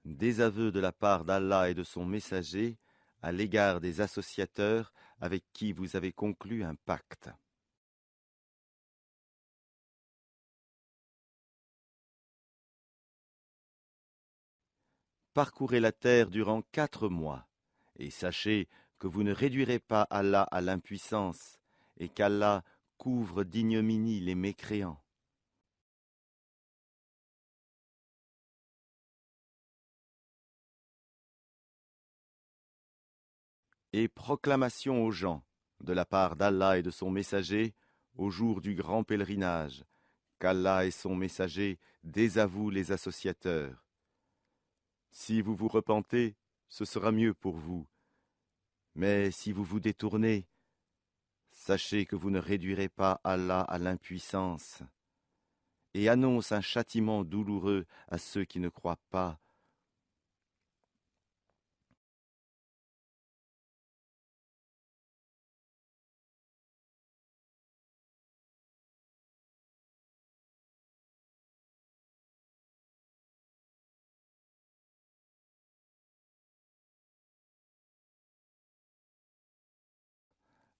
Désaveu de la part d'Allah et de son messager à l'égard des associateurs avec qui vous avez conclu un pacte. Parcourez la terre durant 4 mois, et sachez que vous ne réduirez pas Allah à l'impuissance, et qu'Allah couvre d'ignominie les mécréants. Et proclamation aux gens, de la part d'Allah et de son messager, au jour du grand pèlerinage, qu'Allah et son messager désavouent les associateurs. Si vous vous repentez, ce sera mieux pour vous. Mais si vous vous détournez, sachez que vous ne réduirez pas Allah à l'impuissance, et annonce un châtiment douloureux à ceux qui ne croient pas.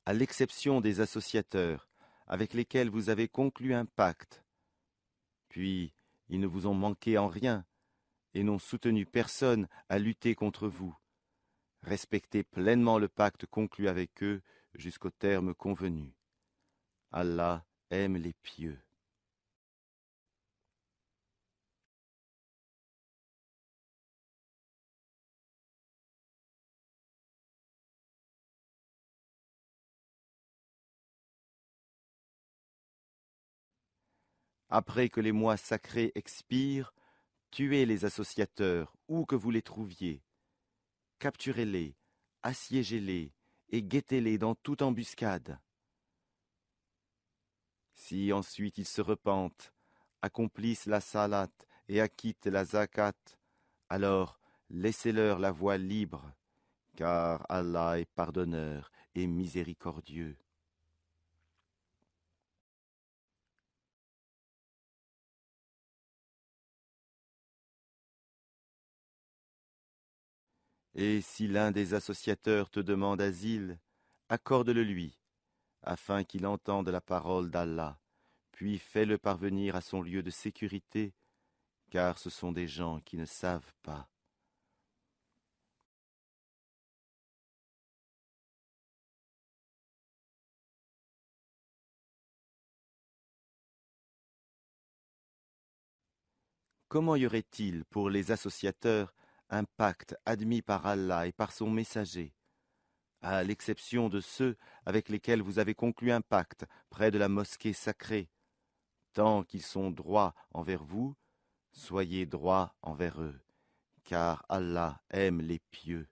À l'exception des associateurs, avec lesquels vous avez conclu un pacte. Puis, ils ne vous ont manqué en rien, et n'ont soutenu personne à lutter contre vous. Respectez pleinement le pacte conclu avec eux jusqu'au terme convenu. Allah aime les pieux. Après que les mois sacrés expirent, tuez les associateurs, où que vous les trouviez. Capturez-les, assiégez-les, et guettez-les dans toute embuscade. Si ensuite ils se repentent, accomplissent la salat et acquittent la zakat, alors laissez-leur la voie libre, car Allah est pardonneur et miséricordieux. Et si l'un des associateurs te demande asile, accorde-le lui, afin qu'il entende la parole d'Allah, puis fais-le parvenir à son lieu de sécurité, car ce sont des gens qui ne savent pas. Comment y aurait-il pour les associateurs un pacte admis par Allah et par son messager, à l'exception de ceux avec lesquels vous avez conclu un pacte près de la mosquée sacrée? Tant qu'ils sont droits envers vous, soyez droits envers eux, car Allah aime les pieux.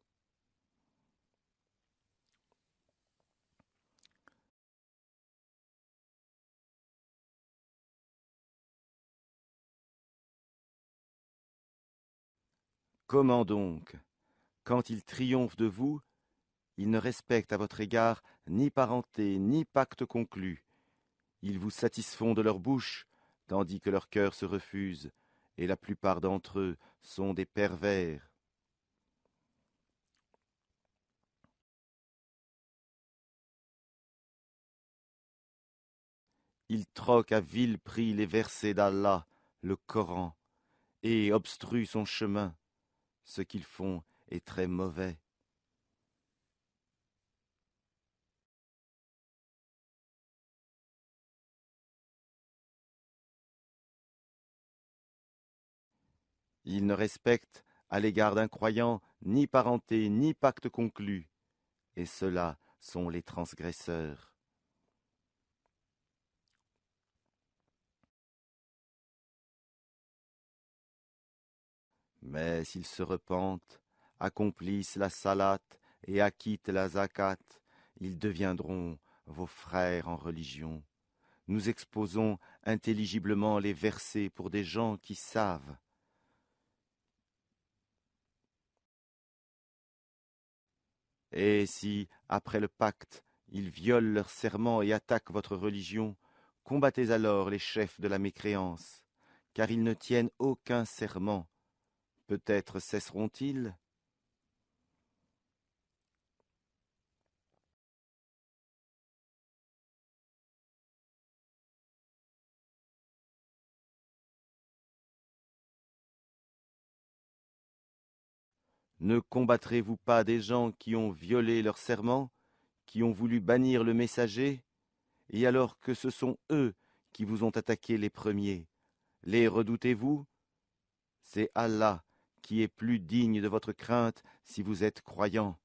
Comment donc, quand ils triomphent de vous, ils ne respectent à votre égard ni parenté, ni pacte conclu. Ils vous satisfont de leur bouche, tandis que leur cœur se refuse, et la plupart d'entre eux sont des pervers. Ils troquent à vil prix les versets d'Allah, le Coran, et obstruent son chemin. Ce qu'ils font est très mauvais. Ils ne respectent à l'égard d'un croyant ni parenté, ni pacte conclu, et ceux-là sont les transgresseurs. Mais s'ils se repentent, accomplissent la salat et acquittent la zakat, ils deviendront vos frères en religion. Nous exposons intelligiblement les versets pour des gens qui savent. Et si, après le pacte, ils violent leur serment et attaquent votre religion, combattez alors les chefs de la mécréance, car ils ne tiennent aucun serment. peut-être cesseront-ils? Ne combattrez-vous pas des gens qui ont violé leur serment, qui ont voulu bannir le messager, et alors que ce sont eux qui vous ont attaqué les premiers, les redoutez-vous? C'est Allah qui est plus digne de votre crainte si vous êtes croyants.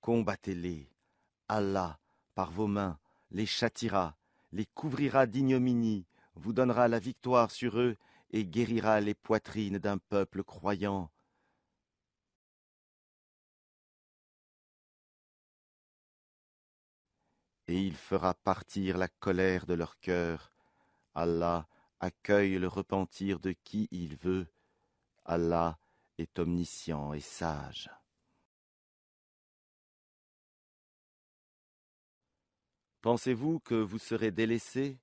Combattez-les. Allah, par vos mains, les châtiera, les couvrira d'ignominie, vous donnera la victoire sur eux et guérira les poitrines d'un peuple croyant. Et il fera partir la colère de leur cœur. Allah accueille le repentir de qui il veut. Allah est omniscient et sage. Pensez-vous que vous serez délaissés,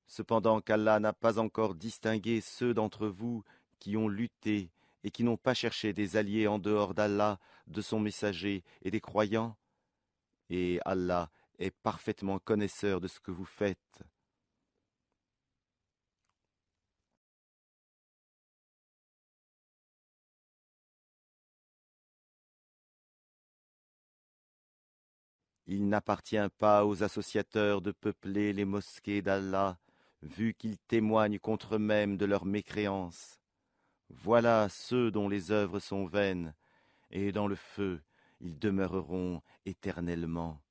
cependant qu'Allah n'a pas encore distingué ceux d'entre vous qui ont lutté et qui n'ont pas cherché des alliés en dehors d'Allah, de son messager et des croyants? Et Allah est parfaitement connaisseur de ce que vous faites. Il n'appartient pas aux associateurs de peupler les mosquées d'Allah, vu qu'ils témoignent contre eux-mêmes de leur mécréance. Voilà ceux dont les œuvres sont vaines, et dans le feu ils demeureront éternellement.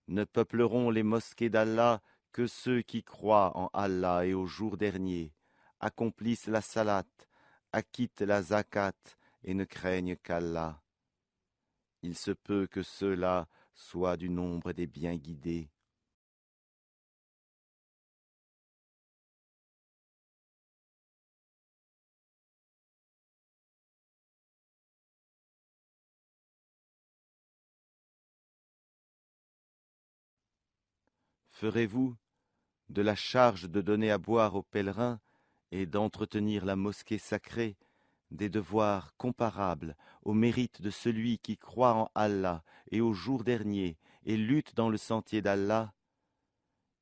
Ne peupleront les mosquées d'Allah que ceux qui croient en Allah et au jour dernier, accomplissent la salat, acquittent la zakat et ne craignent qu'Allah. Il se peut que ceux-là soient du nombre des bien guidés. Ferez-vous de la charge de donner à boire aux pèlerins et d'entretenir la mosquée sacrée des devoirs comparables au mérite de celui qui croit en Allah et au jour dernier et lutte dans le sentier d'Allah?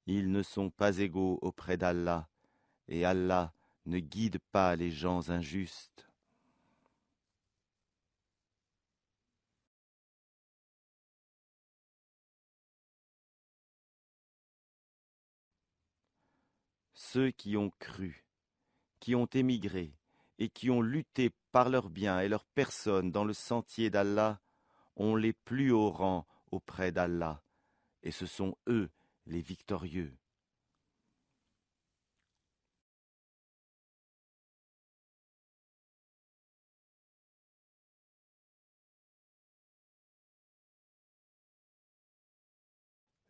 Ils ne sont pas égaux auprès d'Allah, et Allah ne guide pas les gens injustes. Ceux qui ont cru, qui ont émigré, et qui ont lutté par leurs biens et leurs personnes dans le sentier d'Allah, ont les plus hauts rangs auprès d'Allah, et ce sont eux les victorieux.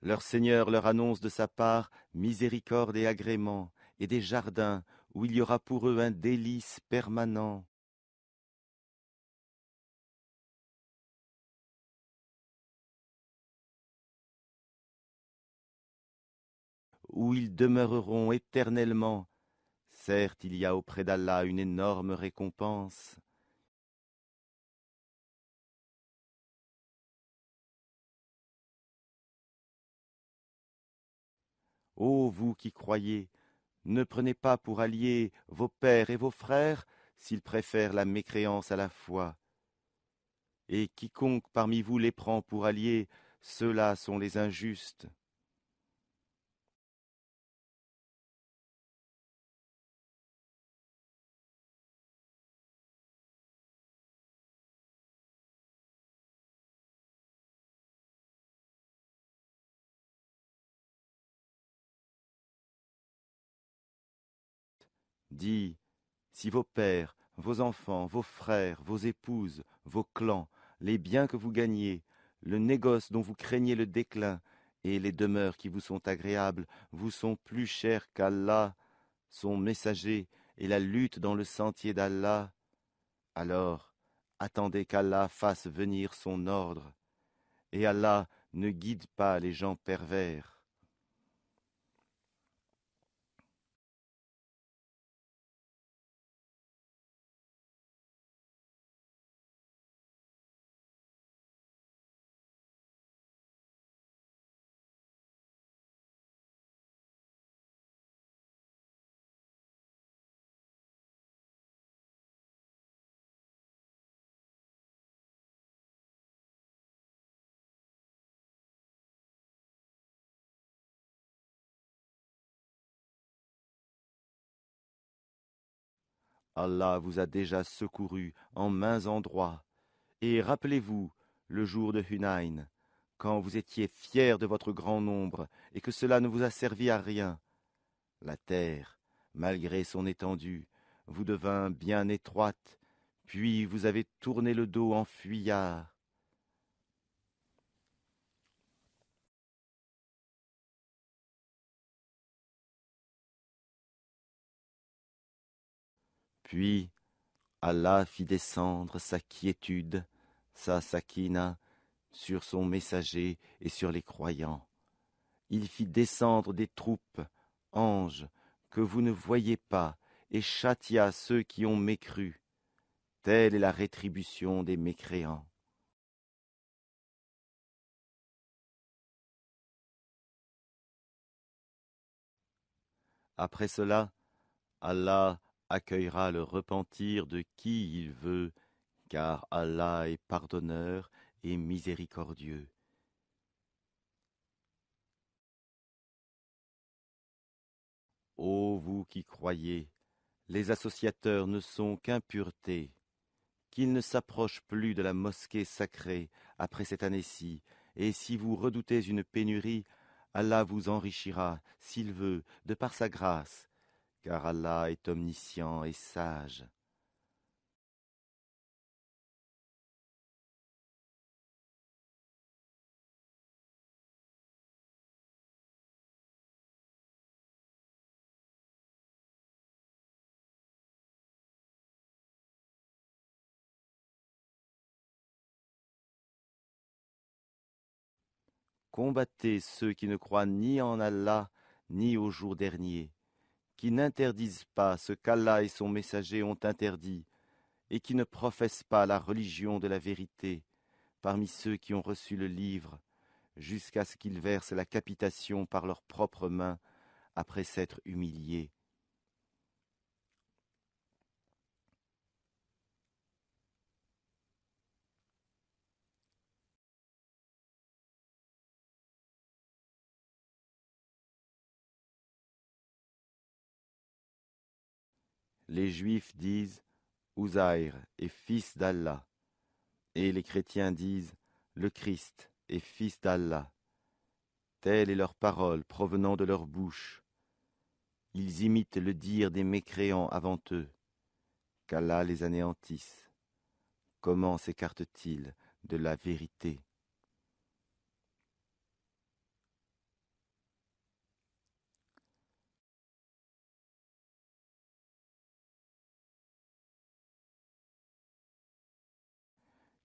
Leur Seigneur leur annonce de sa part miséricorde et agrément, et des jardins où il y aura pour eux un délice permanent, où ils demeureront éternellement. Certes, il y a auprès d'Allah une énorme récompense. Ô vous qui croyez, ne prenez pas pour alliés vos pères et vos frères s'ils préfèrent la mécréance à la foi. Et quiconque parmi vous les prend pour alliés, ceux-là sont les injustes. Dis, si vos pères, vos enfants, vos frères, vos épouses, vos clans, les biens que vous gagnez, le négoce dont vous craignez le déclin, et les demeures qui vous sont agréables, vous sont plus chers qu'Allah, son messager, et la lutte dans le sentier d'Allah, alors attendez qu'Allah fasse venir son ordre, et Allah ne guide pas les gens pervers. Allah vous a déjà secouru en maints endroits. Et rappelez-vous le jour de Hunayn, quand vous étiez fiers de votre grand nombre et que cela ne vous a servi à rien. La terre, malgré son étendue, vous devint bien étroite, puis vous avez tourné le dos en fuyard. Puis Allah fit descendre sa quiétude, sa sakina, sur son messager et sur les croyants. Il fit descendre des troupes, anges, que vous ne voyez pas, et châtia ceux qui ont mécru. Telle est la rétribution des mécréants. Après cela, Allah accueillera le repentir de qui il veut, car Allah est pardonneur et miséricordieux. Ô vous qui croyez, les associateurs ne sont qu'impureté, qu'ils ne s'approchent plus de la mosquée sacrée après cette année-ci, et si vous redoutez une pénurie, Allah vous enrichira, s'il veut, de par sa grâce, car Allah est omniscient et sage. Combattez ceux qui ne croient ni en Allah, ni au jour dernier, qui n'interdisent pas ce qu'Allah et son messager ont interdit, et qui ne professent pas la religion de la vérité, parmi ceux qui ont reçu le livre, jusqu'à ce qu'ils versent la capitation par leurs propres mains, après s'être humiliés. Les Juifs disent Uzaïr est fils d'Allah, et les chrétiens disent le Christ est fils d'Allah. Telle est leur parole provenant de leur bouche. Ils imitent le dire des mécréants avant eux. Qu'Allah les anéantisse. Comment s'écartent-ils de la vérité?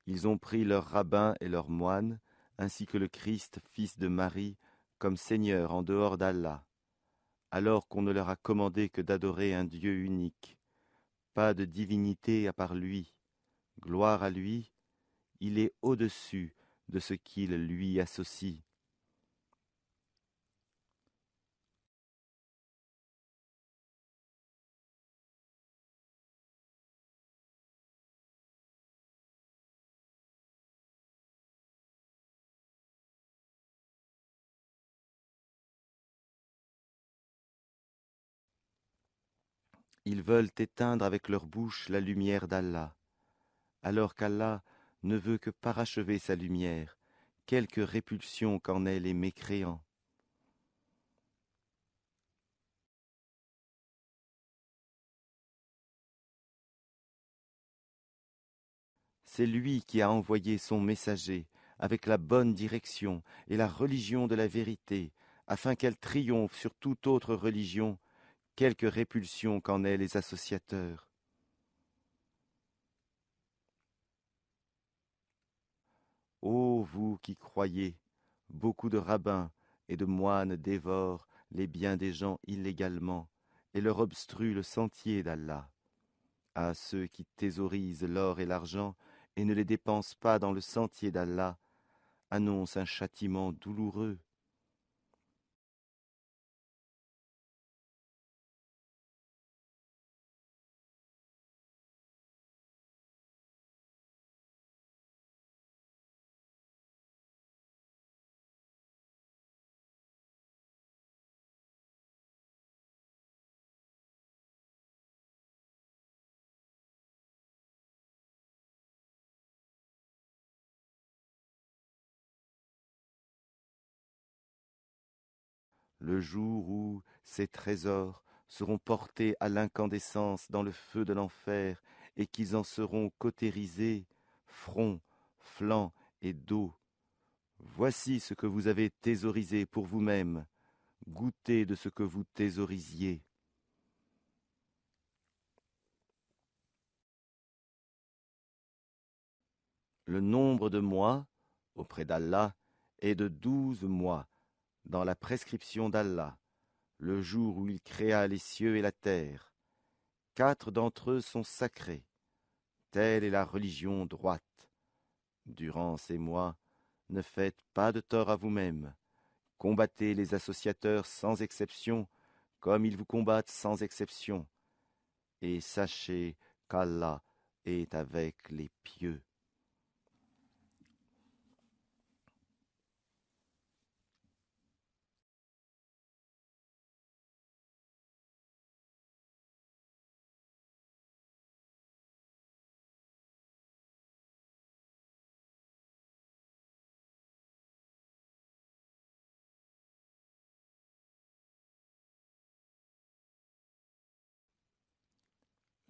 Ils ont pris leurs rabbins et leurs moines, ainsi que le Christ, fils de Marie, comme Seigneur en dehors d'Allah, alors qu'on ne leur a commandé que d'adorer un Dieu unique. Pas de divinité à part lui. Gloire à lui, il est au-dessus de ce qu'il lui associe. Ils veulent éteindre avec leur bouche la lumière d'Allah, alors qu'Allah ne veut que parachever sa lumière, quelque répulsion qu'en aient les mécréants. C'est lui qui a envoyé son messager avec la bonne direction et la religion de la vérité, afin qu'elle triomphe sur toute autre religion, quelque répulsion qu'en aient les associateurs. Ô vous qui croyez, beaucoup de rabbins et de moines dévorent les biens des gens illégalement et leur obstruent le sentier d'Allah. À ceux qui thésaurisent l'or et l'argent et ne les dépensent pas dans le sentier d'Allah, annonce un châtiment douloureux. Le jour où ces trésors seront portés à l'incandescence dans le feu de l'enfer et qu'ils en seront cautérisés, front, flanc et dos. Voici ce que vous avez thésaurisé pour vous-même, goûtez de ce que vous thésaurisiez. Le nombre de mois, auprès d'Allah, est de 12 mois, dans la prescription d'Allah, le jour où il créa les cieux et la terre. 4 d'entre eux sont sacrés. Telle est la religion droite. Durant ces mois, ne faites pas de tort à vous-même. Combattez les associateurs sans exception, comme ils vous combattent sans exception. Et sachez qu'Allah est avec les pieux.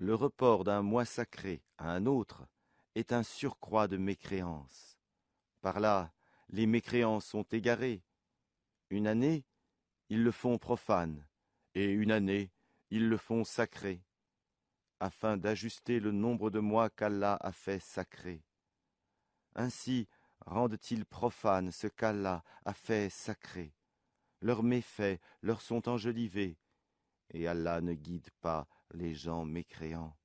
Le report d'un mois sacré à un autre est un surcroît de mécréance. Par là, les mécréants sont égarés. Une année, ils le font profane, et une année, ils le font sacré, afin d'ajuster le nombre de mois qu'Allah a fait sacré. Ainsi rendent-ils profane ce qu'Allah a fait sacré. Leurs méfaits leur sont enjolivés, et Allah ne guide pas les gens mécréants.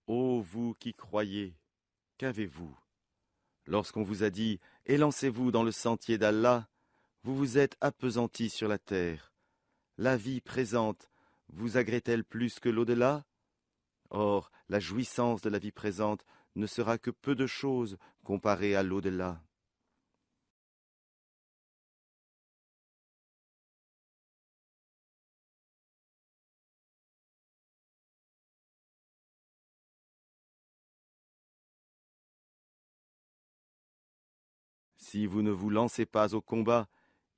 Ô vous qui croyez, qu'avez-vous? Lorsqu'on vous a dit « Élancez-vous dans le sentier d'Allah », vous vous êtes appesantis sur la terre. La vie présente vous agrée-t-elle plus que l'au-delà? Or, la jouissance de la vie présente ne sera que peu de choses comparée à l'au-delà. Si vous ne vous lancez pas au combat,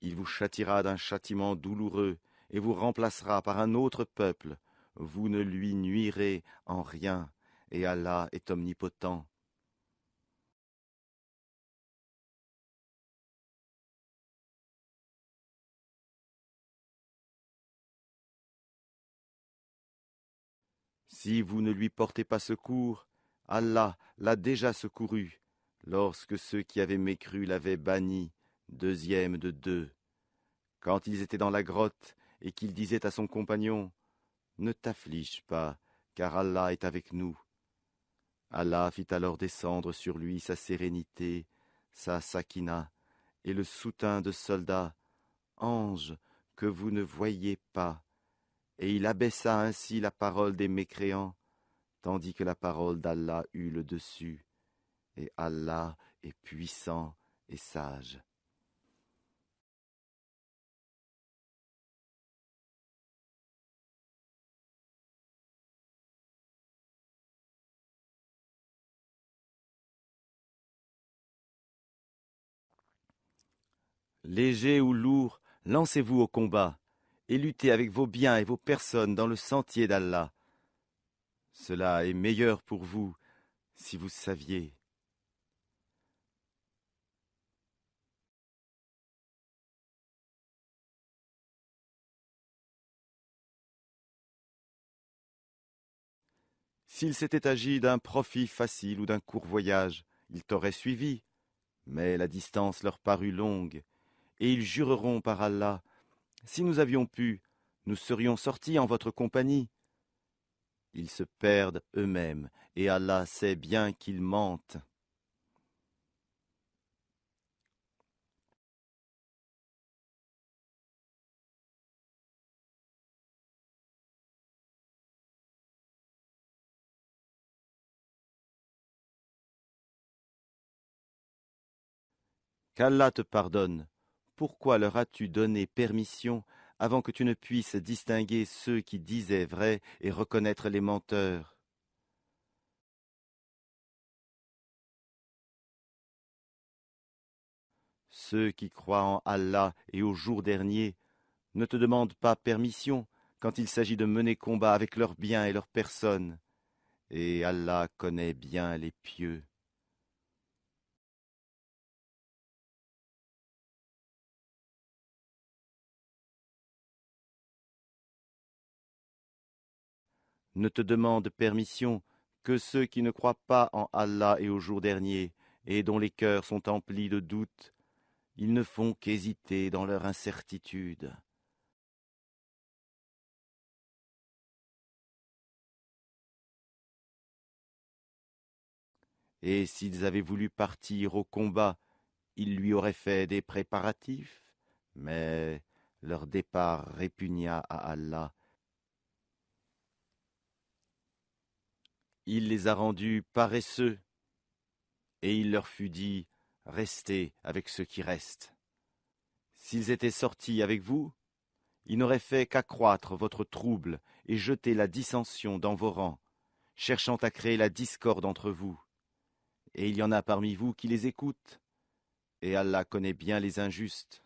il vous châtiera d'un châtiment douloureux et vous remplacera par un autre peuple. Vous ne lui nuirez en rien, et Allah est omnipotent. Si vous ne lui portez pas secours, Allah l'a déjà secouru, lorsque ceux qui avaient mécru l'avaient banni, deuxième de deux. Quand ils étaient dans la grotte et qu'il disait à son compagnon, « Ne t'afflige pas, car Allah est avec nous. » Allah fit alors descendre sur lui sa sérénité, sa sakina, et le soutint de soldats, anges que vous ne voyiez pas, et il abaissa ainsi la parole des mécréants, tandis que la parole d'Allah eut le dessus, et Allah est puissant et sage. Léger ou lourd, lancez-vous au combat, et luttez avec vos biens et vos personnes dans le sentier d'Allah. Cela est meilleur pour vous, si vous saviez. S'il s'était agi d'un profit facile ou d'un court voyage, ils t'auraient suivi, mais la distance leur parut longue, et ils jureront par Allah, si nous avions pu, nous serions sortis en votre compagnie. Ils se perdent eux-mêmes, et Allah sait bien qu'ils mentent. Qu'Allah te pardonne. Pourquoi leur as-tu donné permission avant que tu ne puisses distinguer ceux qui disaient vrai et reconnaître les menteurs? Ceux qui croient en Allah et au jour dernier ne te demandent pas permission quand il s'agit de mener combat avec leurs biens et leurs personnes, et Allah connaît bien les pieux. Ne te demandent permission que ceux qui ne croient pas en Allah et au jour dernier, et dont les cœurs sont emplis de doutes. Ils ne font qu'hésiter dans leur incertitude. Et s'ils avaient voulu partir au combat, ils lui auraient fait des préparatifs, mais leur départ répugna à Allah. Il les a rendus paresseux, et il leur fut dit, restez avec ceux qui restent. S'ils étaient sortis avec vous, ils n'auraient fait qu'accroître votre trouble et jeter la dissension dans vos rangs, cherchant à créer la discorde entre vous. Et il y en a parmi vous qui les écoutent, et Allah connaît bien les injustes.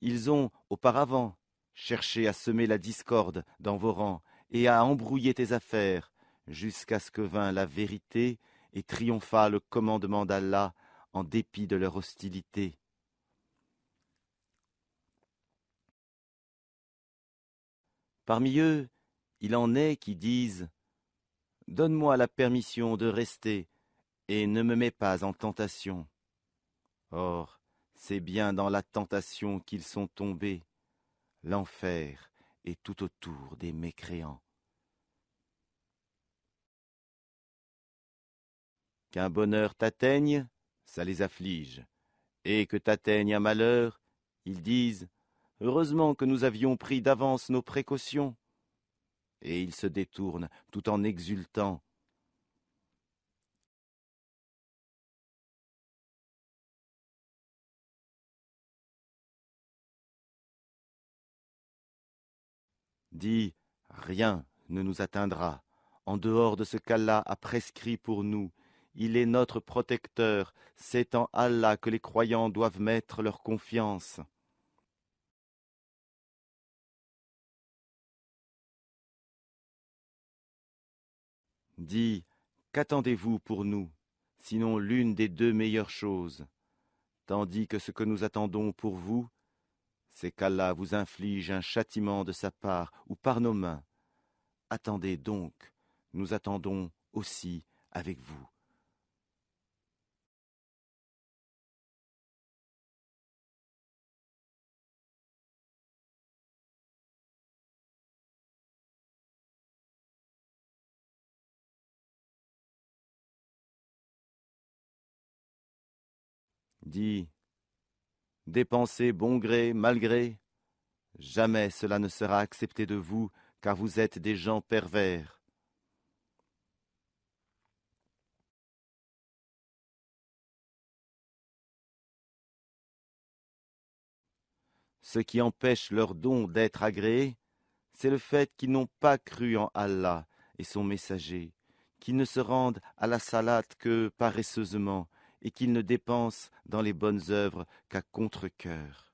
Ils ont, auparavant, cherché à semer la discorde dans vos rangs et à embrouiller tes affaires, jusqu'à ce que vint la vérité et triompha le commandement d'Allah en dépit de leur hostilité. Parmi eux, il en est qui disent « Donne-moi la permission de rester et ne me mets pas en tentation. » Or, c'est bien dans la tentation qu'ils sont tombés. L'enfer est tout autour des mécréants. Qu'un bonheur t'atteigne, ça les afflige, et que t'atteigne un malheur, ils disent « Heureusement que nous avions pris d'avance nos précautions !» Et ils se détournent tout en exultant. Dis « Rien ne nous atteindra, en dehors de ce qu'Allah a prescrit pour nous. Il est notre protecteur, c'est en Allah que les croyants doivent mettre leur confiance. » Dis, qu'attendez-vous pour nous, sinon l'une des deux meilleures choses, tandis que ce que nous attendons pour vous, c'est qu'Allah vous inflige un châtiment de sa part ou par nos mains. Attendez donc, nous attendons aussi avec vous. Dis, dépensez bon gré, mal gré, jamais cela ne sera accepté de vous, car vous êtes des gens pervers. Ce qui empêche leur don d'être agréé, c'est le fait qu'ils n'ont pas cru en Allah et son messager, qu'ils ne se rendent à la salate que paresseusement et qu'ils ne dépensent dans les bonnes œuvres qu'à contre-cœur.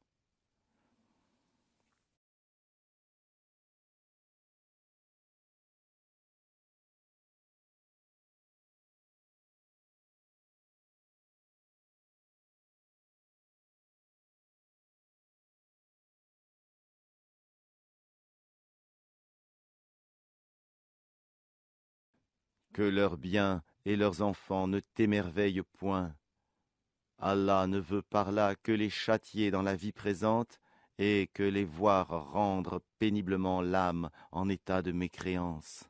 Que leurs biens et leurs enfants ne t'émerveillent point. Allah ne veut par là que les châtier dans la vie présente et que les voir rendre péniblement l'âme en état de mécréance.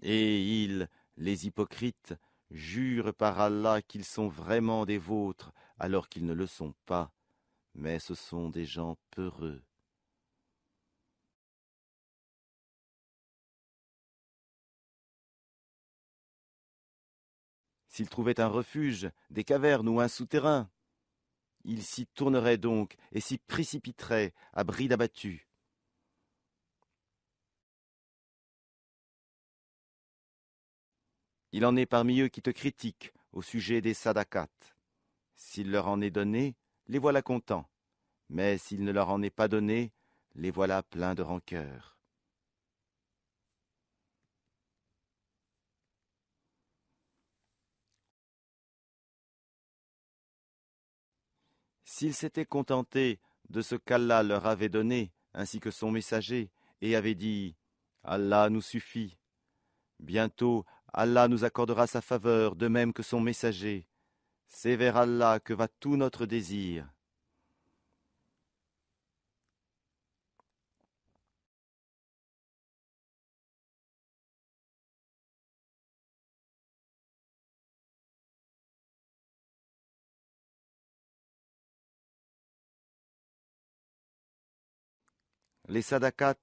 Et ils, les hypocrites, jurent par Allah qu'ils sont vraiment des vôtres, alors qu'ils ne le sont pas, mais ce sont des gens peureux. S'ils trouvaient un refuge, des cavernes ou un souterrain, ils s'y tourneraient donc et s'y précipiteraient à bride abattue. Il en est parmi eux qui te critiquent au sujet des sadakats. S'il leur en est donné, les voilà contents, mais s'il ne leur en est pas donné, les voilà pleins de rancœur. S'ils s'étaient contentés de ce qu'Allah leur avait donné, ainsi que son messager, et avaient dit « Allah nous suffit », bientôt Allah nous accordera sa faveur, de même que son messager. C'est vers Allah que va tout notre désir. Les sadakats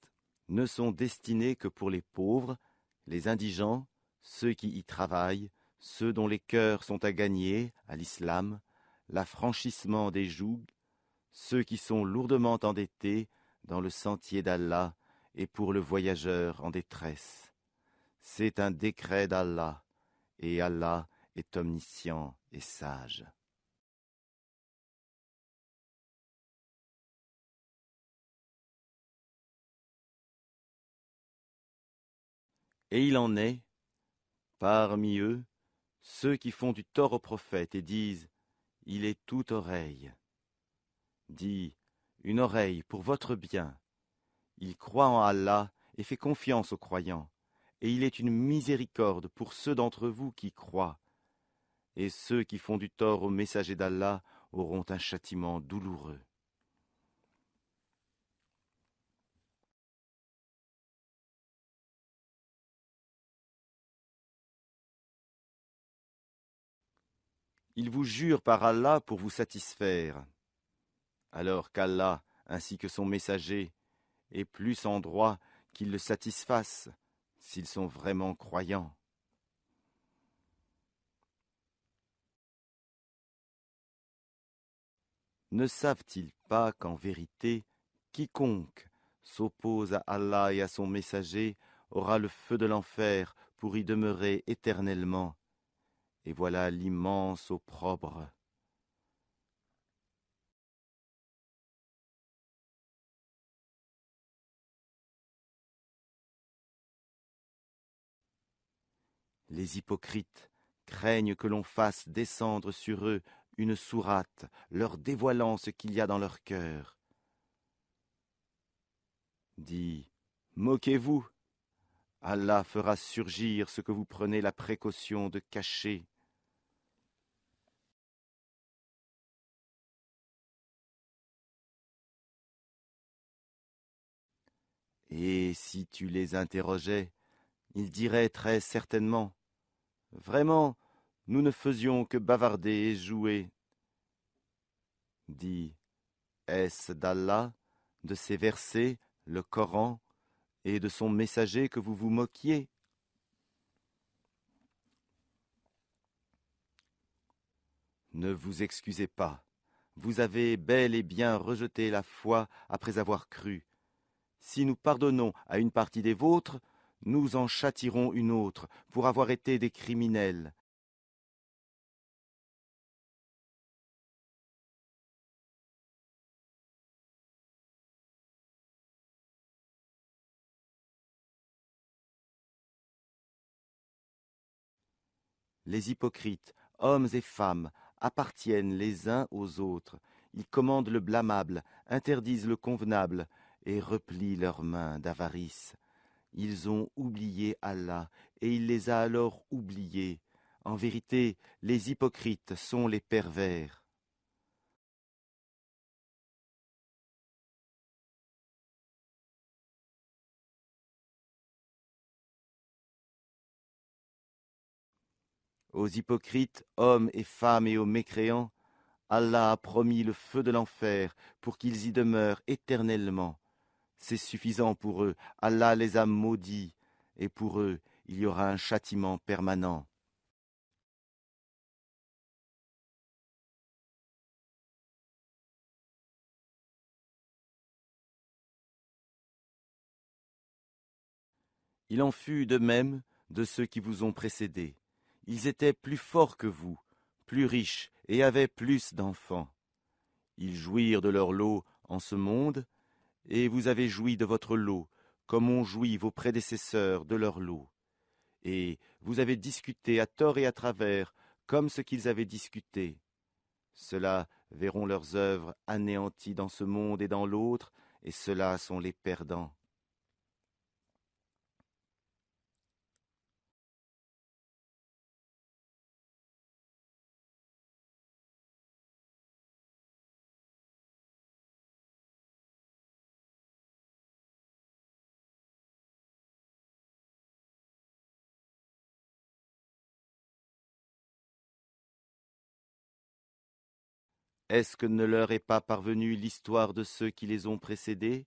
ne sont destinés que pour les pauvres, les indigents, ceux qui y travaillent, ceux dont les cœurs sont à gagner à l'islam, l'affranchissement des jougs, ceux qui sont lourdement endettés dans le sentier d'Allah et pour le voyageur en détresse. C'est un décret d'Allah, et Allah est omniscient et sage. Et il en est, parmi eux, ceux qui font du tort au prophète et disent « Il est toute oreille ». Dis « Une oreille pour votre bien ». Il croit en Allah et fait confiance aux croyants, et il est une miséricorde pour ceux d'entre vous qui croient. Et ceux qui font du tort au messager d'Allah auront un châtiment douloureux. Ils vous jurent par Allah pour vous satisfaire, alors qu'Allah, ainsi que son messager, est plus en droit qu'ils le satisfassent, s'ils sont vraiment croyants. Ne savent-ils pas qu'en vérité, quiconque s'oppose à Allah et à son messager aura le feu de l'enfer pour y demeurer éternellement, et voilà l'immense opprobre. Les hypocrites craignent que l'on fasse descendre sur eux une sourate, leur dévoilant ce qu'il y a dans leur cœur. Dis, moquez-vous, Allah fera surgir ce que vous prenez la précaution de cacher. Et si tu les interrogeais, ils diraient très certainement, « Vraiment, nous ne faisions que bavarder et jouer. » Dis, est-ce d'Allah, de ses versets, le Coran, et de son messager que vous vous moquiez? Ne vous excusez pas. Vous avez bel et bien rejeté la foi après avoir cru. Si nous pardonnons à une partie des vôtres, nous en châtirons une autre pour avoir été des criminels. Les hypocrites, hommes et femmes, appartiennent les uns aux autres. Ils commandent le blâmable, interdisent le convenable, et replient leurs mains d'avarice. Ils ont oublié Allah, et il les a alors oubliés. En vérité, les hypocrites sont les pervers. Aux hypocrites, hommes et femmes et aux mécréants, Allah a promis le feu de l'enfer pour qu'ils y demeurent éternellement. C'est suffisant pour eux, Allah les a maudits, et pour eux il y aura un châtiment permanent. Il en fut de même de ceux qui vous ont précédés. Ils étaient plus forts que vous, plus riches et avaient plus d'enfants. Ils jouirent de leur lot en ce monde, et vous avez joui de votre lot, comme ont joui vos prédécesseurs de leur lot. Et vous avez discuté à tort et à travers, comme ce qu'ils avaient discuté. Ceux-là verront leurs œuvres anéanties dans ce monde et dans l'autre, et ceux-là sont les perdants. Est-ce que ne leur est pas parvenue l'histoire de ceux qui les ont précédés,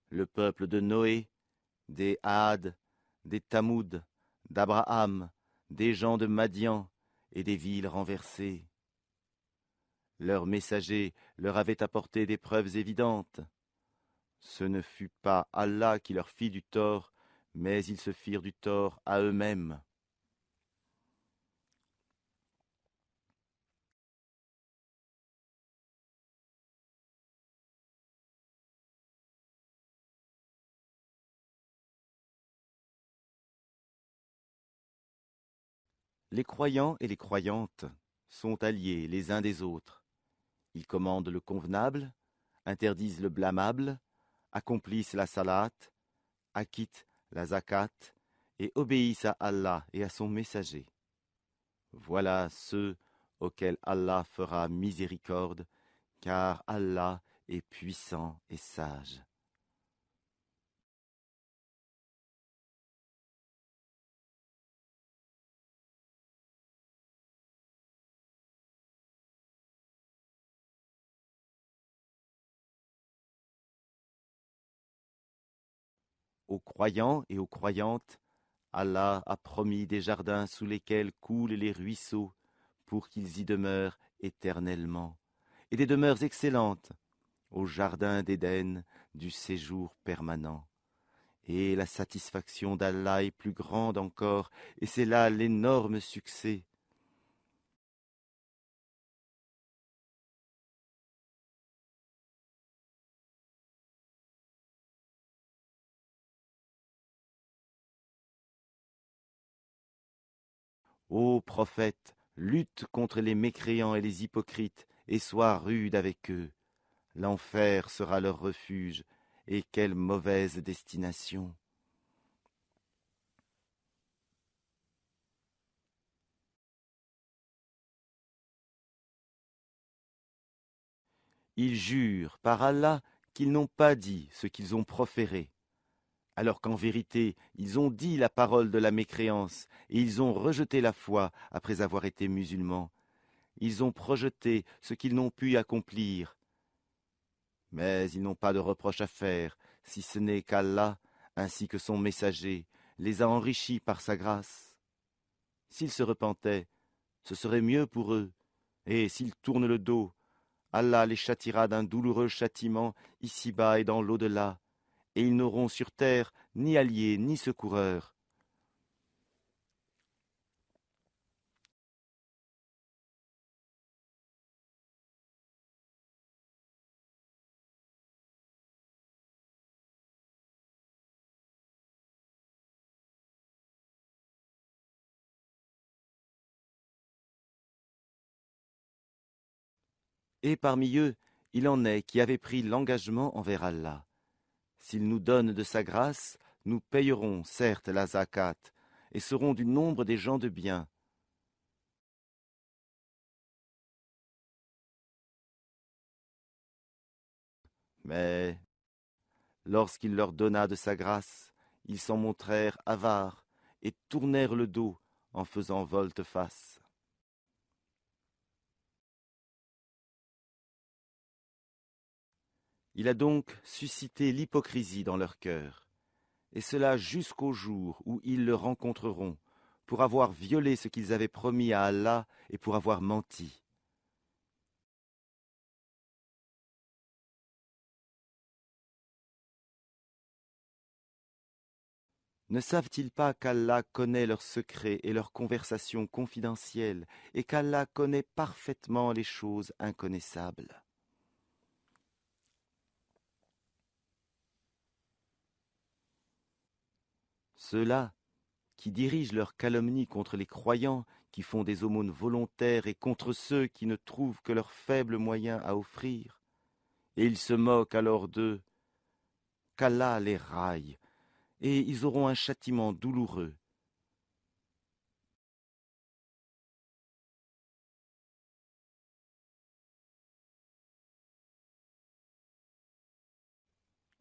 le peuple de Noé, des Had, des Tamoud, d'Abraham, des gens de Madian et des villes renversées? Leurs messagers leur avaient apporté des preuves évidentes. Ce ne fut pas Allah qui leur fit du tort, mais ils se firent du tort à eux-mêmes. Les croyants et les croyantes sont alliés les uns des autres. Ils commandent le convenable, interdisent le blâmable, accomplissent la salat, acquittent la zakat et obéissent à Allah et à son messager. Voilà ceux auxquels Allah fera miséricorde, car Allah est puissant et sage. Aux croyants et aux croyantes, Allah a promis des jardins sous lesquels coulent les ruisseaux pour qu'ils y demeurent éternellement, et des demeures excellentes, au jardin d'Éden du séjour permanent. Et la satisfaction d'Allah est plus grande encore, et c'est là l'énorme succès. Ô prophète, lutte contre les mécréants et les hypocrites, et sois rude avec eux. L'enfer sera leur refuge, et quelle mauvaise destination. Ils jurent par Allah qu'ils n'ont pas dit ce qu'ils ont proféré, alors qu'en vérité ils ont dit la parole de la mécréance, et ils ont rejeté la foi après avoir été musulmans. Ils ont projeté ce qu'ils n'ont pu accomplir. Mais ils n'ont pas de reproche à faire, si ce n'est qu'Allah ainsi que son messager les a enrichis par sa grâce. S'ils se repentaient, ce serait mieux pour eux, et s'ils tournent le dos, Allah les châtiera d'un douloureux châtiment ici-bas et dans l'au-delà, et ils n'auront sur terre ni alliés ni secoureurs. Et parmi eux, il en est qui avaient pris l'engagement envers Allah. S'il nous donne de sa grâce, nous payerons certes la zakat, et serons du nombre des gens de bien. Mais lorsqu'il leur donna de sa grâce, ils s'en montrèrent avares et tournèrent le dos en faisant volte-face. Il a donc suscité l'hypocrisie dans leur cœur, et cela jusqu'au jour où ils le rencontreront, pour avoir violé ce qu'ils avaient promis à Allah et pour avoir menti. Ne savent-ils pas qu'Allah connaît leurs secrets et leurs conversations confidentielles, et qu'Allah connaît parfaitement les choses inconnaissables? Ceux-là, qui dirigent leurs calomnies contre les croyants, qui font des aumônes volontaires et contre ceux qui ne trouvent que leurs faibles moyens à offrir, et ils se moquent alors d'eux, qu'Allah les raille, et ils auront un châtiment douloureux.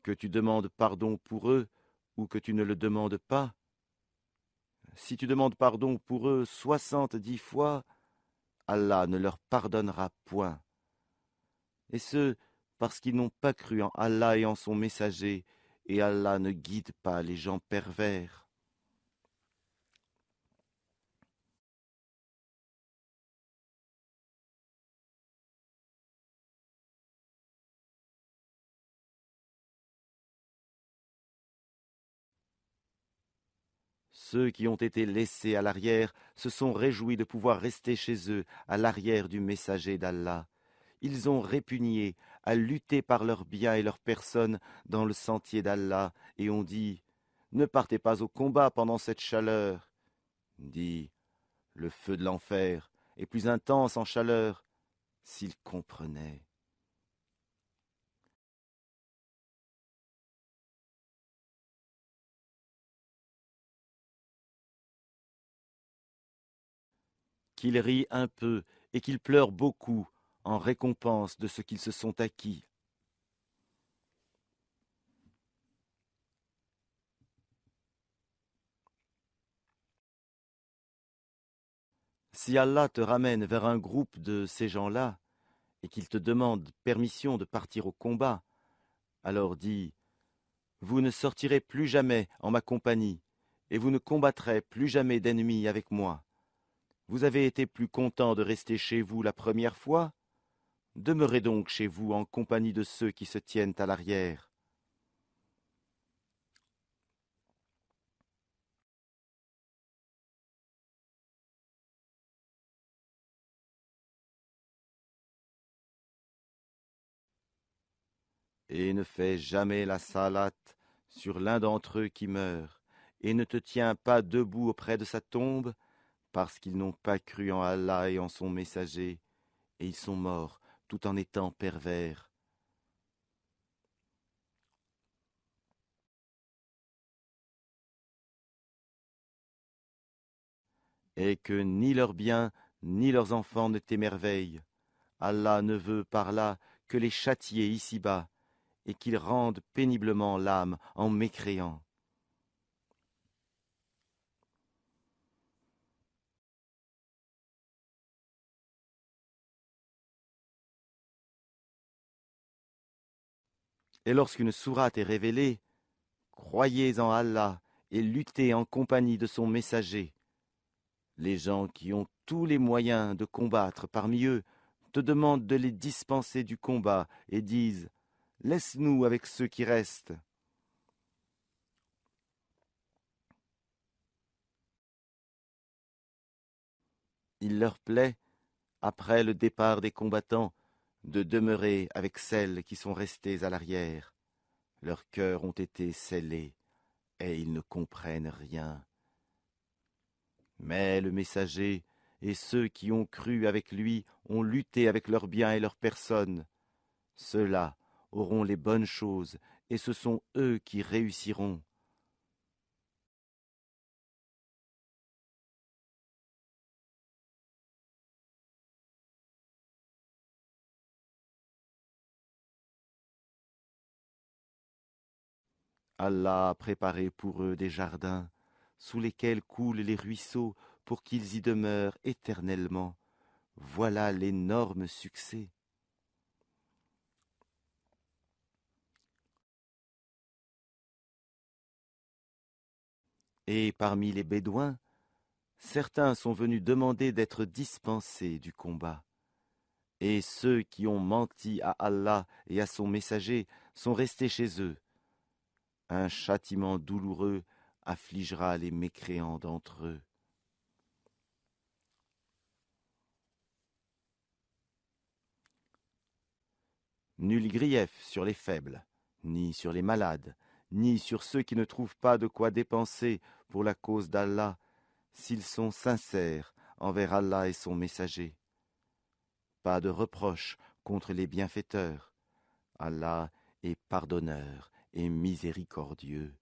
Que tu demandes pardon pour eux, ou que tu ne le demandes pas, si tu demandes pardon pour eux 70 fois, Allah ne leur pardonnera point. Et ce, parce qu'ils n'ont pas cru en Allah et en son messager, et Allah ne guide pas les gens pervers. Ceux qui ont été laissés à l'arrière se sont réjouis de pouvoir rester chez eux, à l'arrière du messager d'Allah. Ils ont répugné à lutter par leurs biens et leurs personnes dans le sentier d'Allah, et ont dit « Ne partez pas au combat pendant cette chaleur. » Dit « Le feu de l'enfer est plus intense en chaleur. » S'ils comprenaient. Qu'ils rient un peu et qu'ils pleurent beaucoup en récompense de ce qu'ils se sont acquis. Si Allah te ramène vers un groupe de ces gens-là, et qu'il te demande permission de partir au combat, alors dis, vous ne sortirez plus jamais en ma compagnie, et vous ne combattrez plus jamais d'ennemis avec moi. Vous avez été plus content de rester chez vous la première fois? Demeurez donc chez vous en compagnie de ceux qui se tiennent à l'arrière. Et ne fais jamais la salate sur l'un d'entre eux qui meurt, et ne te tiens pas debout auprès de sa tombe, parce qu'ils n'ont pas cru en Allah et en son messager, et ils sont morts tout en étant pervers. Et que ni leurs biens ni leurs enfants ne t'émerveillent. Allah ne veut par là que les châtier ici-bas, et qu'ils rendent péniblement l'âme en mécréant. Et lorsqu'une sourate est révélée, Croyez en Allah et luttez en compagnie de son messager. Les gens qui ont tous les moyens de combattre parmi eux te demandent de les dispenser du combat et disent « Laisse-nous avec ceux qui restent ». Il leur plaît, après le départ des combattants, de demeurer avec celles qui sont restées à l'arrière. Leurs cœurs ont été scellés, et ils ne comprennent rien. Mais le messager et ceux qui ont cru avec lui ont lutté avec leurs biens et leurs personnes. Ceux-là auront les bonnes choses, et ce sont eux qui réussiront. Allah a préparé pour eux des jardins, sous lesquels coulent les ruisseaux, pour qu'ils y demeurent éternellement. Voilà l'énorme succès. Et parmi les Bédouins, certains sont venus demander d'être dispensés du combat. Et ceux qui ont menti à Allah et à son messager sont restés chez eux. Un châtiment douloureux affligera les mécréants d'entre eux. Nul grief sur les faibles, ni sur les malades, ni sur ceux qui ne trouvent pas de quoi dépenser pour la cause d'Allah, s'ils sont sincères envers Allah et son messager. Pas de reproche contre les bienfaiteurs. Allah est pardonneur et miséricordieux.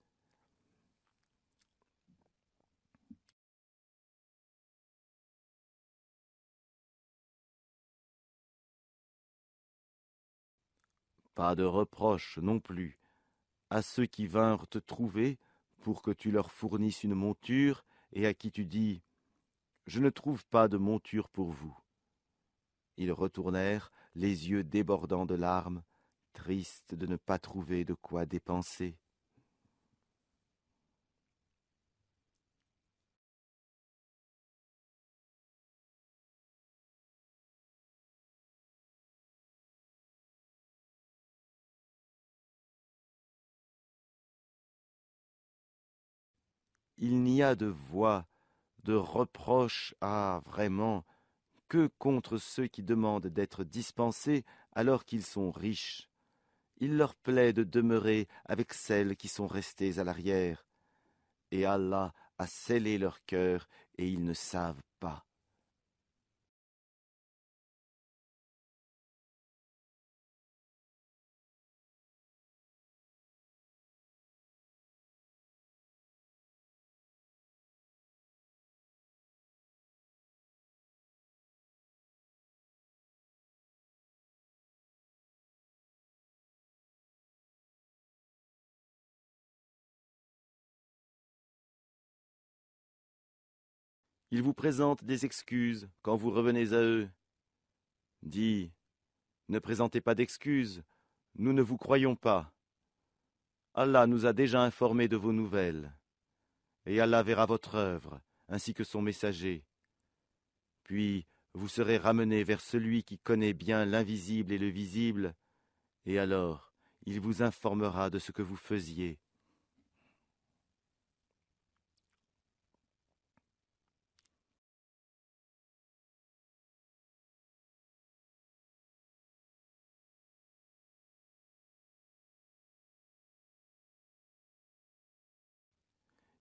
Pas de reproche non plus à ceux qui vinrent te trouver pour que tu leur fournisses une monture et à qui tu dis « Je ne trouve pas de monture pour vous ». Ils retournèrent, les yeux débordant de larmes, tristes de ne pas trouver de quoi dépenser. Il n'y a de voix, de reproche, vraiment, que contre ceux qui demandent d'être dispensés alors qu'ils sont riches. Il leur plaît de demeurer avec celles qui sont restées à l'arrière. Et Allah a scellé leur cœur et ils ne savent pas. Ils vous présentent des excuses quand vous revenez à eux. Dis, ne présentez pas d'excuses, nous ne vous croyons pas. Allah nous a déjà informés de vos nouvelles, et Allah verra votre œuvre, ainsi que son messager. Puis vous serez ramenés vers celui qui connaît bien l'invisible et le visible, et alors il vous informera de ce que vous faisiez.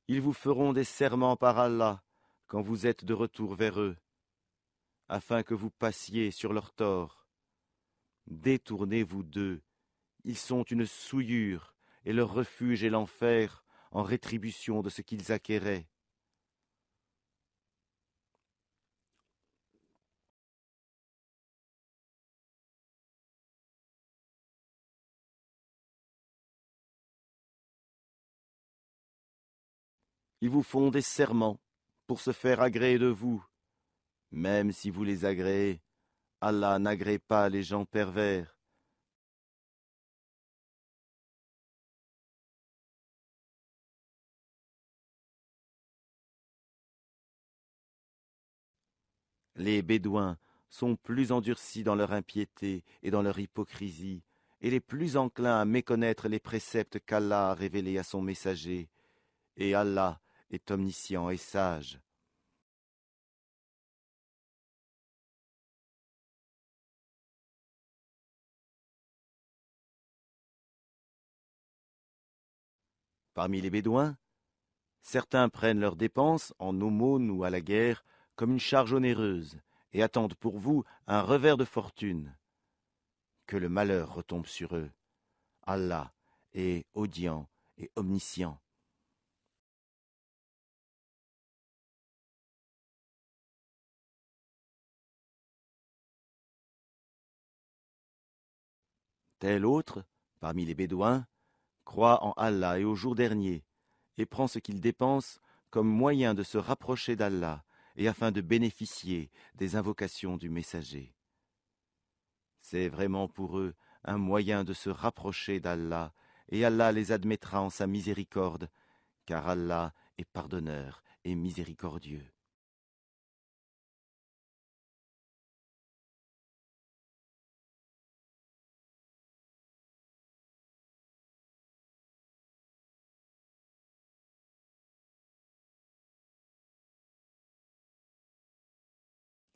Ils vous feront des serments par Allah quand vous êtes de retour vers eux, afin que vous passiez sur leurs torts. Détournez-vous d'eux, ils sont une souillure, et leur refuge est l'enfer, en rétribution de ce qu'ils acquéraient. Ils vous font des serments pour se faire agréer de vous. Même si vous les agréez, Allah n'agrée pas les gens pervers. Les Bédouins sont plus endurcis dans leur impiété et dans leur hypocrisie, et les plus enclins à méconnaître les préceptes qu'Allah a révélés à son messager, et Allah est omniscient et sage. Parmi les Bédouins, certains prennent leurs dépenses en aumône ou à la guerre comme une charge onéreuse et attendent pour vous un revers de fortune. Que le malheur retombe sur eux. Allah est audient et omniscient. Tel autre, parmi les Bédouins, croit en Allah et au jour dernier, et prend ce qu'il dépense comme moyen de se rapprocher d'Allah et afin de bénéficier des invocations du messager. C'est vraiment pour eux un moyen de se rapprocher d'Allah, et Allah les admettra en sa miséricorde, car Allah est pardonneur et miséricordieux.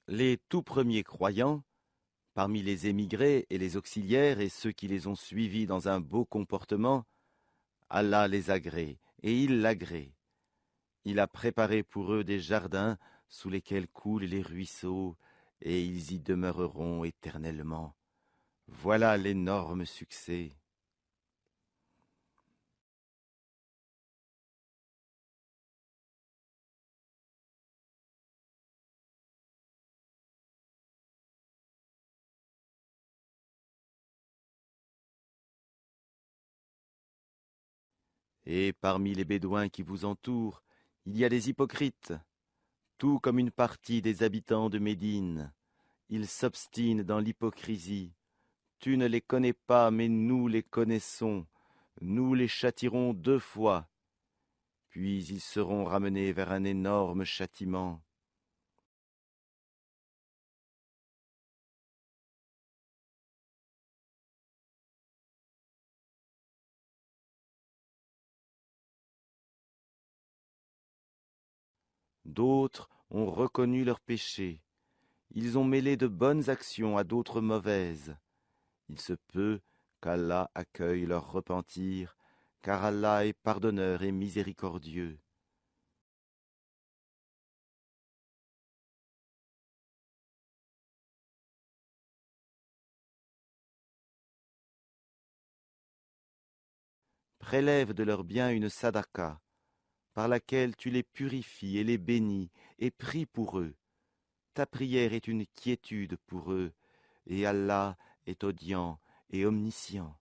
Les tout premiers croyants, parmi les émigrés et les auxiliaires et ceux qui les ont suivis dans un beau comportement, Allah les agrée et il l'agrée. Il a préparé pour eux des jardins sous lesquels coulent les ruisseaux, et ils y demeureront éternellement. Voilà l'énorme succès. Et parmi les Bédouins qui vous entourent, il y a des hypocrites, tout comme une partie des habitants de Médine. Ils s'obstinent dans l'hypocrisie. Tu ne les connais pas, mais nous les connaissons. Nous les châtirons 2 fois. Puis ils seront ramenés vers un énorme châtiment. D'autres ont reconnu leurs péchés. Ils ont mêlé de bonnes actions à d'autres mauvaises. Il se peut qu'Allah accueille leur repentir, car Allah est pardonneur et miséricordieux. Prélève de leurs biens une sadaka, par laquelle tu les purifies et les bénis, et prie pour eux. Ta prière est une quiétude pour eux, et Allah est audient et omniscient.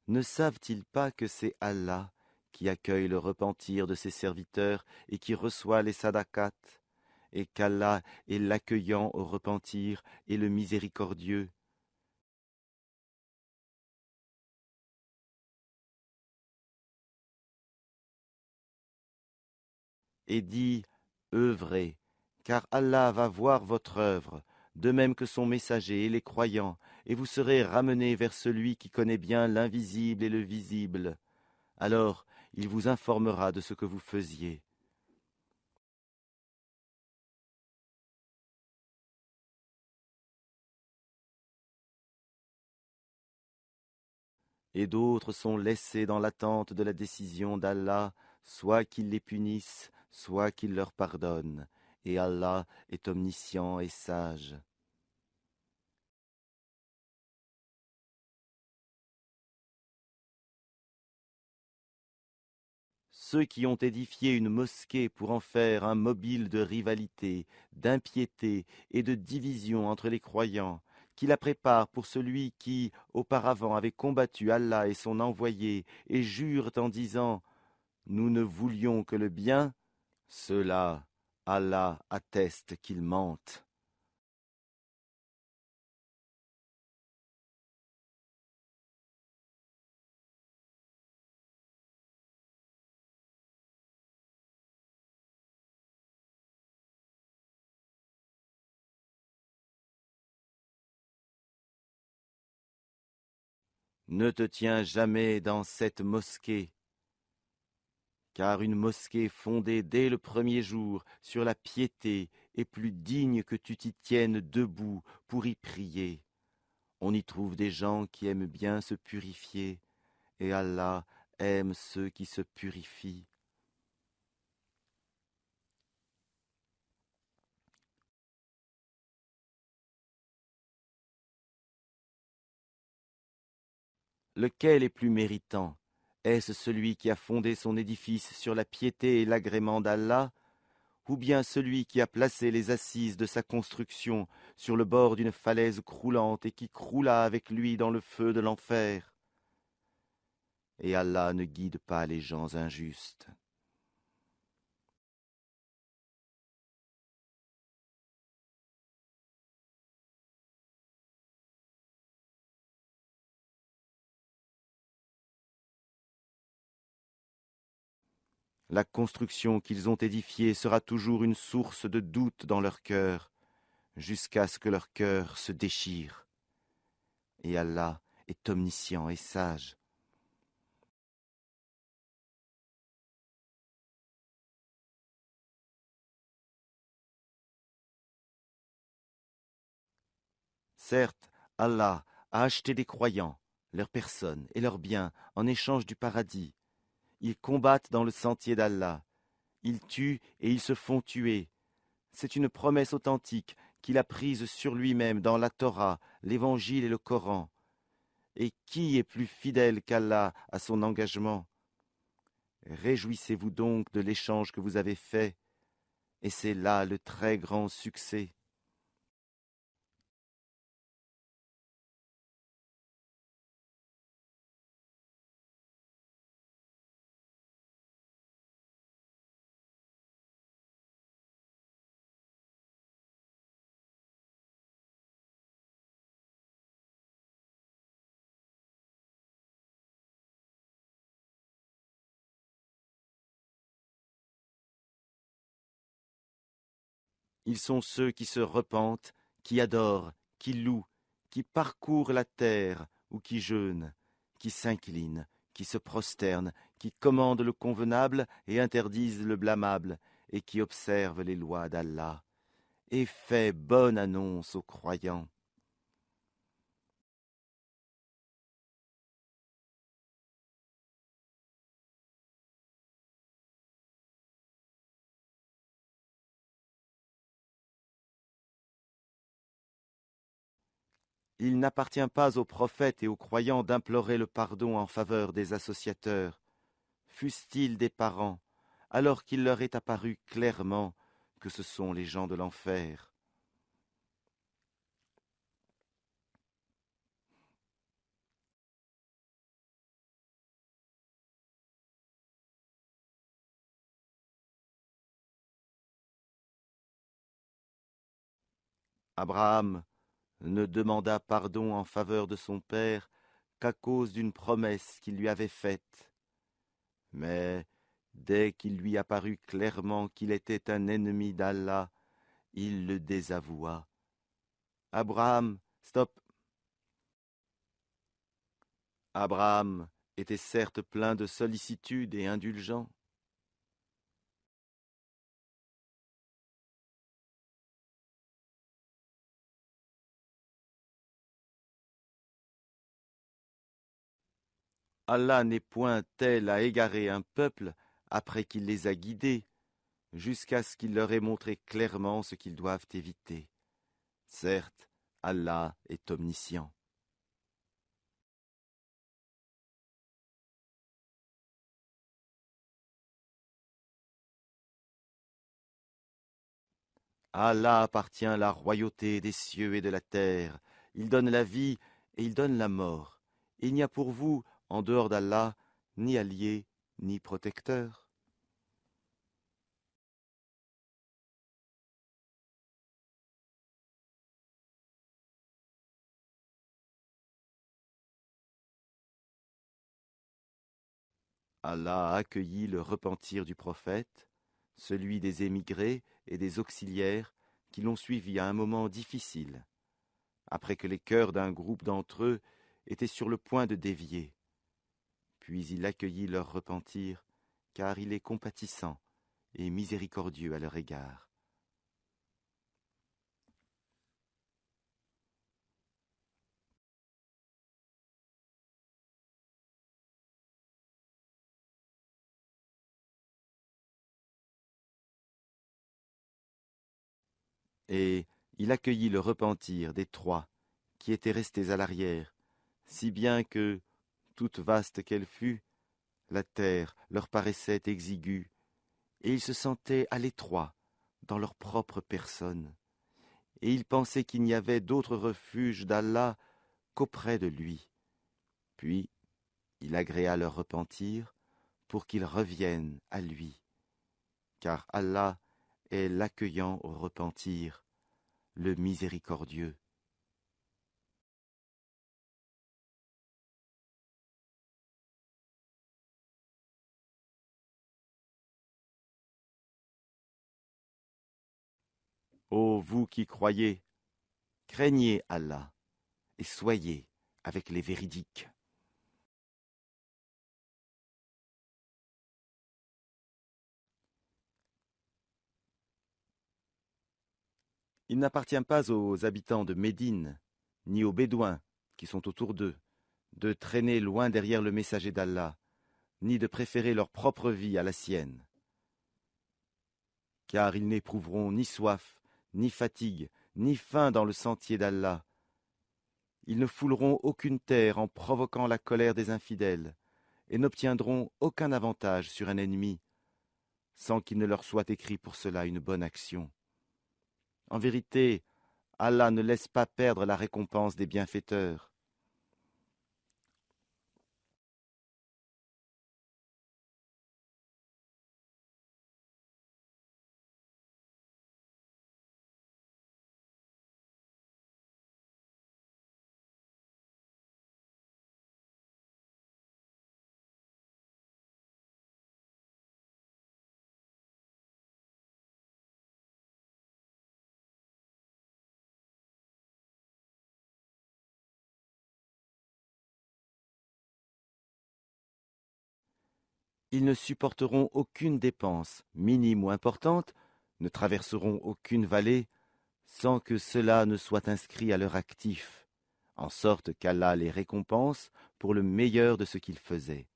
Ne savent-ils pas que c'est Allah qui accueille le repentir de ses serviteurs et qui reçoit les sadakats, et qu'Allah est l'accueillant au repentir et le miséricordieux? Et dis, œuvrez, car Allah va voir votre œuvre, de même que son messager et les croyants, et vous serez ramenés vers celui qui connaît bien l'invisible et le visible. Alors il vous informera de ce que vous faisiez. Et d'autres sont laissés dans l'attente de la décision d'Allah, soit qu'il les punisse, soit qu'il leur pardonne. Et Allah est omniscient et sage. Ceux qui ont édifié une mosquée pour en faire un mobile de rivalité, d'impiété et de division entre les croyants, qui la préparent pour celui qui, auparavant, avait combattu Allah et son envoyé, et jurent en disant « Nous ne voulions que le bien », ceux-là, Allah atteste qu'ils mentent. Ne te tiens jamais dans cette mosquée, car une mosquée fondée dès le premier jour sur la piété est plus digne que tu t'y tiennes debout pour y prier. On y trouve des gens qui aiment bien se purifier, et Allah aime ceux qui se purifient. Lequel est plus méritant? Est-ce celui qui a fondé son édifice sur la piété et l'agrément d'Allah, ou bien celui qui a placé les assises de sa construction sur le bord d'une falaise croulante et qui croula avec lui dans le feu de l'enfer? Et Allah ne guide pas les gens injustes. La construction qu'ils ont édifiée sera toujours une source de doute dans leur cœur, jusqu'à ce que leur cœur se déchire. Et Allah est omniscient et sage. Certes, Allah a acheté des croyants, leurs personnes et leurs biens en échange du paradis. Ils combattent dans le sentier d'Allah. Ils tuent et ils se font tuer. C'est une promesse authentique qu'il a prise sur lui-même dans la Torah, l'Évangile et le Coran. Et qui est plus fidèle qu'Allah à son engagement? Réjouissez-vous donc de l'échange que vous avez fait, et c'est là le très grand succès. Ils sont ceux qui se repentent, qui adorent, qui louent, qui parcourent la terre ou qui jeûnent, qui s'inclinent, qui se prosternent, qui commandent le convenable et interdisent le blâmable, et qui observent les lois d'Allah. Et fait bonne annonce aux croyants. Il n'appartient pas aux prophètes et aux croyants d'implorer le pardon en faveur des associateurs, fussent-ils des parents, alors qu'il leur est apparu clairement que ce sont les gens de l'enfer. Abraham ne demanda pardon en faveur de son père qu'à cause d'une promesse qu'il lui avait faite. Mais dès qu'il lui apparut clairement qu'il était un ennemi d'Allah, il le désavoua. Abraham, stop. Abraham était certes plein de sollicitude et indulgent. Allah n'est point tel à égarer un peuple après qu'il les a guidés, jusqu'à ce qu'il leur ait montré clairement ce qu'ils doivent éviter. Certes, Allah est omniscient. À Allah appartient la royauté des cieux et de la terre. Il donne la vie et il donne la mort. Il n'y a pour vous, en dehors d'Allah, ni allié, ni protecteur. Allah a accueilli le repentir du prophète, celui des émigrés et des auxiliaires qui l'ont suivi à un moment difficile, après que les cœurs d'un groupe d'entre eux étaient sur le point de dévier. Puis il accueillit leur repentir, car il est compatissant et miséricordieux à leur égard. Et il accueillit le repentir des trois qui étaient restés à l'arrière, si bien que, toute vaste qu'elle fût, la terre leur paraissait exiguë, et ils se sentaient à l'étroit dans leur propre personne, et ils pensaient qu'il n'y avait d'autre refuge d'Allah qu'auprès de lui. Puis il agréa leur repentir pour qu'ils reviennent à lui, car Allah est l'accueillant au repentir, le miséricordieux. Ô vous qui croyez, craignez Allah et soyez avec les véridiques. Il n'appartient pas aux habitants de Médine, ni aux Bédouins qui sont autour d'eux, de traîner loin derrière le messager d'Allah, ni de préférer leur propre vie à la sienne. Car ils n'éprouveront ni soif, ni fatigue, ni faim dans le sentier d'Allah. Ils ne fouleront aucune terre en provoquant la colère des infidèles, et n'obtiendront aucun avantage sur un ennemi, sans qu'il ne leur soit écrit pour cela une bonne action. En vérité, Allah ne laisse pas perdre la récompense des bienfaiteurs. Ils ne supporteront aucune dépense, minime ou importante, ne traverseront aucune vallée, sans que cela ne soit inscrit à leur actif, en sorte qu'Allah les récompense pour le meilleur de ce qu'ils faisaient.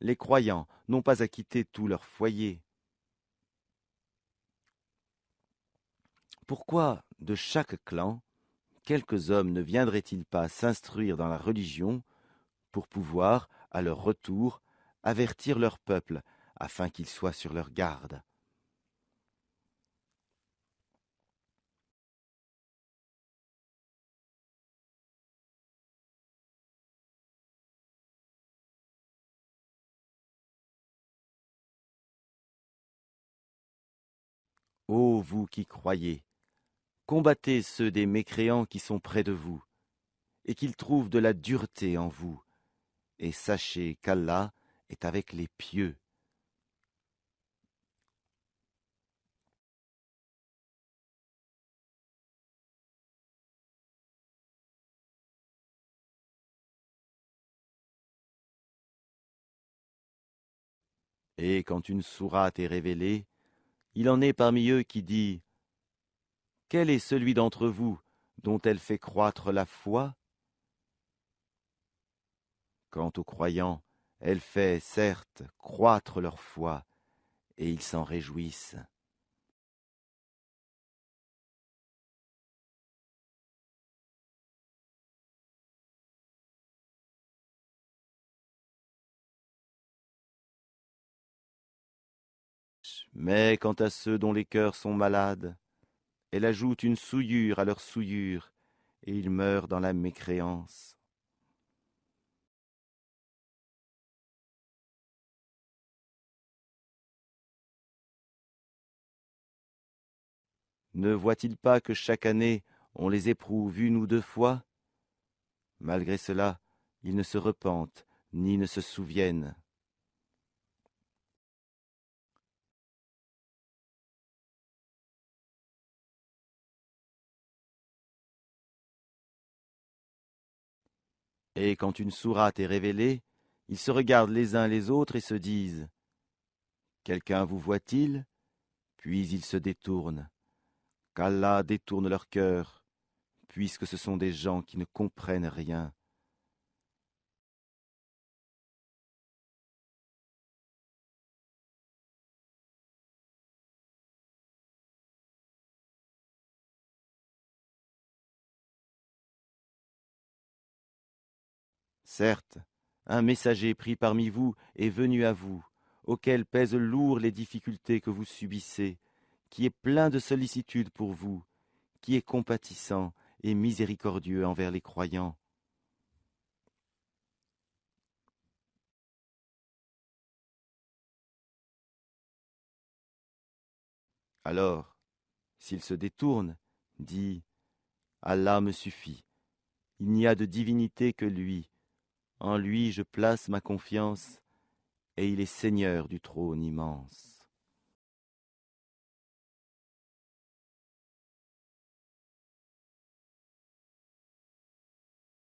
Les croyants n'ont pas à quitter tout leur foyer. Pourquoi, de chaque clan, quelques hommes ne viendraient-ils pas s'instruire dans la religion pour pouvoir, à leur retour, avertir leur peuple afin qu'ils soient sur leur garde? Ô vous qui croyez, combattez ceux des mécréants qui sont près de vous, et qu'ils trouvent de la dureté en vous, et sachez qu'Allah est avec les pieux. Et quand une sourate est révélée, il en est parmi eux qui dit « Quel est celui d'entre vous dont elle fait croître la foi ?» Quant aux croyants, elle fait, certes, croître leur foi, et ils s'en réjouissent. Mais quant à ceux dont les cœurs sont malades, elle ajoute une souillure à leur souillure, et ils meurent dans la mécréance. Ne voient-ils pas que chaque année on les éprouve une ou deux fois? Malgré cela, ils ne se repentent, ni ne se souviennent. Et quand une sourate est révélée, ils se regardent les uns les autres et se disent « Quelqu'un vous voit-il » Puis ils se détournent. Qu'Allah détourne leur cœur, puisque ce sont des gens qui ne comprennent rien. Certes, un messager pris parmi vous est venu à vous, auquel pèsent lourd les difficultés que vous subissez, qui est plein de sollicitude pour vous, qui est compatissant et miséricordieux envers les croyants. Alors, s'il se détourne, dit « Allah me suffit, il n'y a de divinité que lui, en lui je place ma confiance, et il est Seigneur du trône immense. »